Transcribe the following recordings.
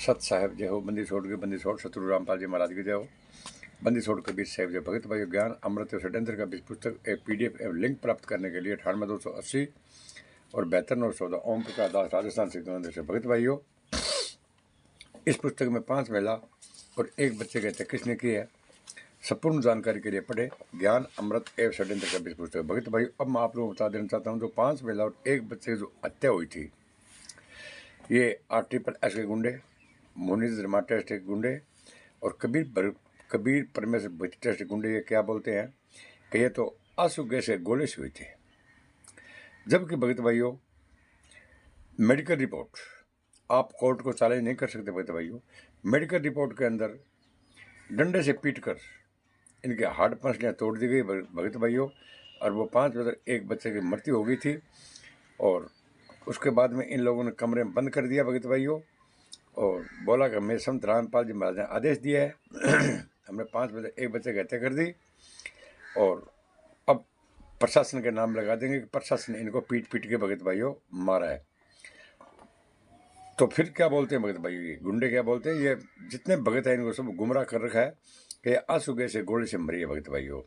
सत साहेब जय हो। बंदी छोड़ के बंदी छोड़ सतगुरु रामपाल जी महाराज की जय हो। बंदी छोड़ के बीच साहेब जय। भगत भाई ज्ञान अमृत षड्यंत्र का बीच पुस्तक एक PDF एवं लिंक प्राप्त करने के लिए 98 280 और 72 914 ओम प्रकाश दास राजस्थान से भगत भाइयों, इस पुस्तक में 5 महिला और 1 बच्चे की हत्या किसने की है, संपूर्ण जानकारी के लिए पढ़े ज्ञान अमृत एवं षड्यंत्र का बीच पुस्तक। भगत भाई अब मैं आप लोगों को बता देना चाहता हूँ, जो 5 महिला और 1 बच्चे की जो हत्या हुई थी, ये RSS के गुंडे, मुनीज धर्मा टेस्ट के गुंडे और कबीर परमेश्वर भक्ति टेस्ट के गुंडे, ये क्या बोलते हैं कि ये तो आंसू गैस के गोले से हुई थी। जबकि भगत भाइयों, मेडिकल रिपोर्ट आप कोर्ट को चैलेंज नहीं कर सकते। भगत भाइयों, मेडिकल रिपोर्ट के अंदर डंडे से पीटकर इनके हार्ट पंसलियाँ तोड़ दी गई भगत भाइयों, और वो 5 बजे 1 बच्चे की मृत्यु हो गई थी। और उसके बाद में इन लोगों ने कमरे में बंद कर दिया भगत भाइयों, और बोला कि मैं संत रामपाल जी महाराज ने आदेश दिया है हमने 5 बजे 1 बच्चे की हत्या कर दी, और अब प्रशासन के नाम लगा देंगे कि प्रशासन ने इनको पीट पीट के भगत भाइयों मारा है। तो फिर क्या बोलते हैं भगत भाइयों, ये गुंडे क्या बोलते हैं, ये जितने भगत हैं इनको सब गुमराह कर रखा है कि आंसू गैस से गोले से मरी है भगत भाइयों।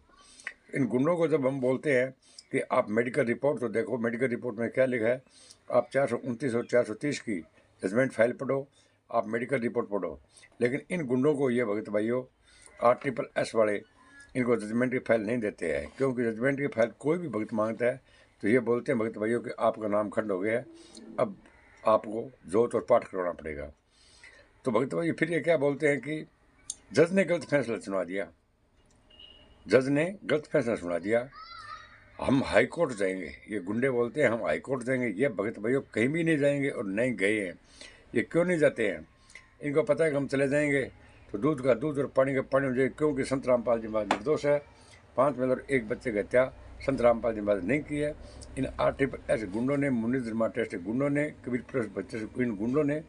इन गुंडों को जब हम बोलते हैं कि आप मेडिकल रिपोर्ट तो देखो, मेडिकल रिपोर्ट में क्या लिखा है, आप 429 और 430 की जजमेंट फाइल पढ़ो, आप मेडिकल रिपोर्ट पढ़ो। लेकिन इन गुंडों को ये भगत भाइयों RSS वाले इनको जजमेंट की फाइल नहीं देते हैं, क्योंकि जजमेंट की फाइल कोई भी भगत मांगता है तो ये बोलते हैं भगत भाइयों कि आपका नाम खंड हो गया है, अब आपको जोत और पाठ करवाना पड़ेगा। तो भगत भाइयों फिर ये क्या बोलते हैं कि जज ने गलत फैसला सुना दिया, जज ने गलत फैसला सुना दिया, हम हाई कोर्ट जाएंगे। ये गुंडे बोलते हैं हम हाई कोर्ट जाएंगे। ये भगत भाइयों कहीं भी नहीं जाएंगे और नहीं गए हैं। ये क्यों नहीं जाते हैं, इनको पता है कि हम चले जाएंगे तो दूध का दूध और पानी का पानी हो जाएगा, क्योंकि संत रामपाल जी महाराज निर्दोष है। 5 महिला और 1 बच्चे की हत्या संत रामपाल जी महाराज नहीं की है। इन RSS गुंडों ने, मुनीज धर्मा टेस्ट गुंडों ने, कबीर प्रेस बच्चे इन गुंडों ने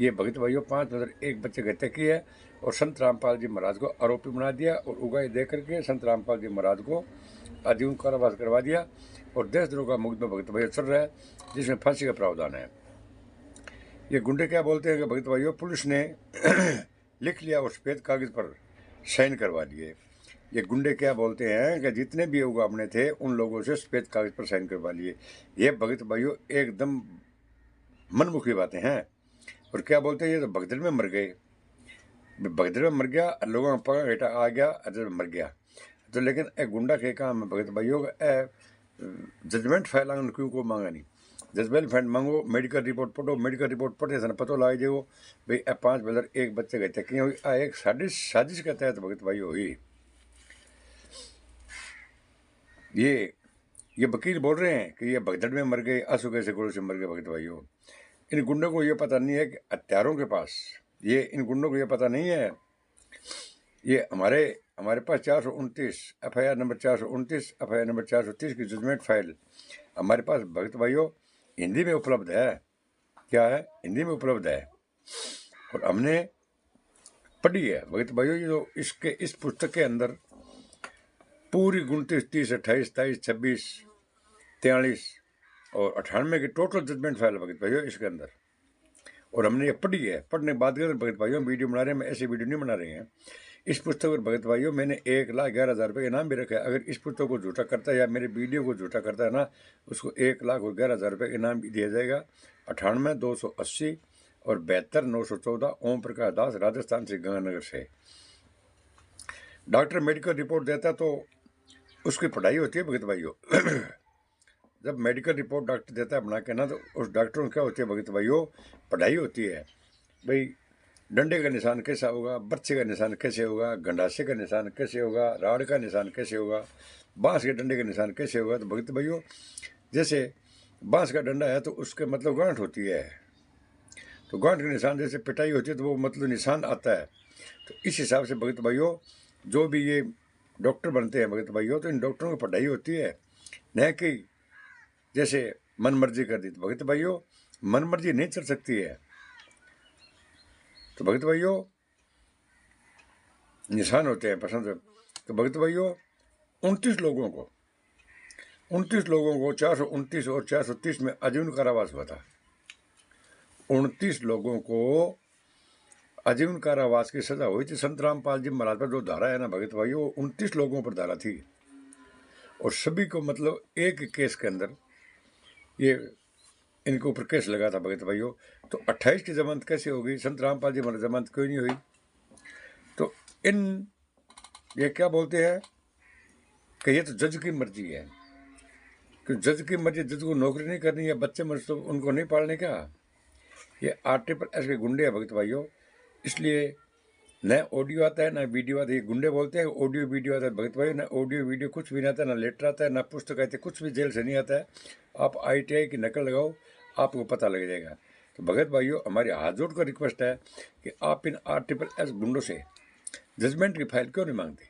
ये भगत भाइयों 5 महिला और 1 बच्चे की हत्या की है, और संत रामपाल जी महाराज को आरोपी बना दिया और उगाई दे करके संत रामपाल जी महाराज को आजीवन कारावास करवा दिया, और देशद्रोह का मुकदमा भगत भाइयों चल रहा है, जिसमें फांसी का प्रावधान है। ये गुंडे क्या बोलते हैं कि भगत भाइयों पुलिस ने लिख लिया और सफेद कागज पर साइन करवा दिए। ये गुंडे क्या बोलते हैं कि जितने भी उगामने थे उन लोगों से सफेद कागज पर साइन करवा लिए। ये भगत भाइयों एकदम मनमुखी बातें हैं। और क्या बोलते हैं, ये तो भगदड़ में मर गए, भगदड़ में मर गया, लोगों का पगा हेठा आ गया, अदर मर गया। तो लेकिन एक गुंडा के काम है भगत भाइयों जजमेंट फाइल क्यों को मांगा नहीं, जजमेंट फाइल मांगो, मेडिकल रिपोर्ट पढ़ो, मेडिकल रिपोर्ट पढ़े सन पता लग जाओ भाई 5 बलर 1 बच्चे गए थे हुई एक साजिश के तहत भगत भाई हुई। ये वकील बोल रहे हैं कि ये भगदड़ में मर गए, आंसू कैसे गोले से मर गए भगत भाइयों। इन गुंडों को ये पता नहीं है कि हत्यारों के पास, ये इन गुंडों को ये पता नहीं है, ये हमारे पास 429 FIR नंबर 429 FIR नंबर 430 की जजमेंट फाइल हमारे पास भगत भाइयों हिंदी में उपलब्ध है। क्या है, हिंदी में उपलब्ध है, और हमने पढ़ी है भगत भाइयों। जो इस पुस्तक के अंदर पूरी 29, 30, 28, 23, 26, 43 और 98 की टोटल जजमेंट फाइल है भगत भाइयों इसके अंदर, और हमने ये पढ़ी है। पढ़ने के बाद भगत भाइयों वीडियो बना रहे हैं, ऐसे वीडियो नहीं बना रहे हैं। इस पुस्तक पर भगत भाइयों मैंने 1,11,000 रुपये इनाम भी रखा है। अगर इस पुस्तक को झूठा करता है या मेरे वीडियो को झूठा करता है ना, उसको 1,11,000 रुपये इनाम भी दिया जाएगा। 98 280 और 72 914 ओम प्रकाश दास राजस्थान से गंगानगर से। डॉक्टर मेडिकल रिपोर्ट देता तो उसकी पढ़ाई होती है भगत भाइयों। जब मेडिकल रिपोर्ट डॉक्टर देता है बना के ना, तो उस डॉक्टर में क्या होती है भगत भाइयों, पढ़ाई होती है। भाई डंडे का निशान कैसा होगा, बच्चे का निशान कैसे होगा, गंडासे का निशान कैसे होगा, राड़ का निशान कैसे होगा, बांस के डंडे का निशान कैसे होगा। तो भगत भाइयों जैसे बांस का डंडा है तो उसके मतलब गांठ होती है, तो गांठ के निशान जैसे पिटाई होती है तो वो मतलब निशान आता है। तो इस हिसाब से भगत भाइयों जो भी ये डॉक्टर बनते हैं भगत भाइयों, तो इन डॉक्टरों की पढ़ाई होती है, न कि जैसे मन मर्जी कर दी। तो भगत भाइयों मन मर्जी नहीं चल सकती है। तो भगत भाइयों निशान होते हैं पसंद। तो भगत भाइयों 29 लोगों को 429 और 430 में आजीवन कारावास हुआ था। 29 लोगों को आजीवन कारावास की सजा हुई थी। संत रामपाल जी महाराज पर जो धारा है ना भगत भाई, वो 29 लोगों पर धारा थी, और सभी को मतलब एक केस के अंदर ये इनके ऊपर केस लगा था भगत भाइयों। तो 28 की जमानत कैसे होगी? संत रामपाल जी महाराज जमानत क्यों नहीं हुई? तो इन ये क्या बोलते हैं कि ये तो जज की मर्जी है, कि जज की मर्जी, जज को नौकरी नहीं करनी है, बच्चे मर्ज तो उनको नहीं पालने का। ये RSS के गुंडे हैं भगत भाइयों। इसलिए न ऑडियो आता है, ना वीडियो आता है। ये गुंडे बोलते हैं ऑडियो वीडियो आता है भगत भाइयों, ना ऑडियो वीडियो कुछ भी नहीं आता है, ना लेटर आता है, ना पुस्तक आती है, कुछ भी जेल से नहीं आता है। आप ITI की नकल लगाओ, आपको पता लग जाएगा। तो भगत भाइयों, हमारी हाथ जोड़ कर रिक्वेस्ट है कि आप इन RSS गुंडों से जजमेंट की फाइल क्यों नहीं मांगते?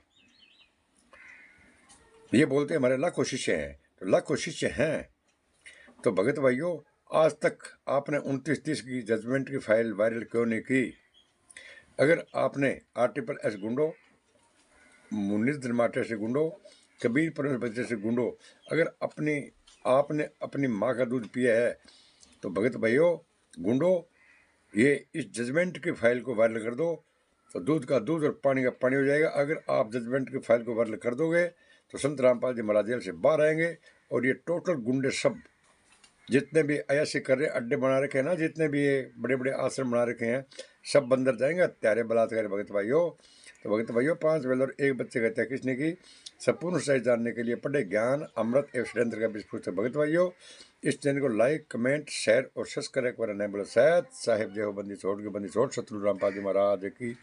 ये बोलते हमारे लाखों शिष्य हैं, तो लाखों शिष्य हैं, तो भगत भाइयों आज तक आपने 29-30 की जजमेंट की फाइल वायरल क्यों नहीं की? अगर आपने RSS गुंडों, मुन्नीस धर्माटे से गुंडों, कबीर परमेश बच्चे से गुंडों, अगर आपने अपनी माँ का दूध पिया है, तो भगत भाइयों गुंडों, ये इस जजमेंट की फाइल को वायरल कर दो, तो दूध का दूध और पानी का पानी हो जाएगा। अगर आप जजमेंट की फाइल को वायरल कर दोगे तो संत रामपाल जी महाराज जेल से बाहर आएंगे, और ये टोटल गुंडे सब जितने भी अयासी कर रहे, अड्डे बना रखे हैं ना, जितने भी ये बड़े बड़े आश्रम बना रखे हैं, सब बंदर जाएंगे। हत्यारे बलात्कारी भगत भाइयों। तो भगत भाइयों, 5 वेल और 1 बच्चे की हत्या किसने की? संपूर्ण सच जानने के लिए पढ़े ज्ञान अमृत एवं षड्यंत्र का बीज पुस्तक भगत भाइयों। इस चैनल को लाइक, कमेंट, शेयर और सब्सक्राइब करना नहीं बोला। सैद साहिब जय हो। बंदी छोड़ के बंदी छोड़, सतगुरु रामपाल जी महाराज की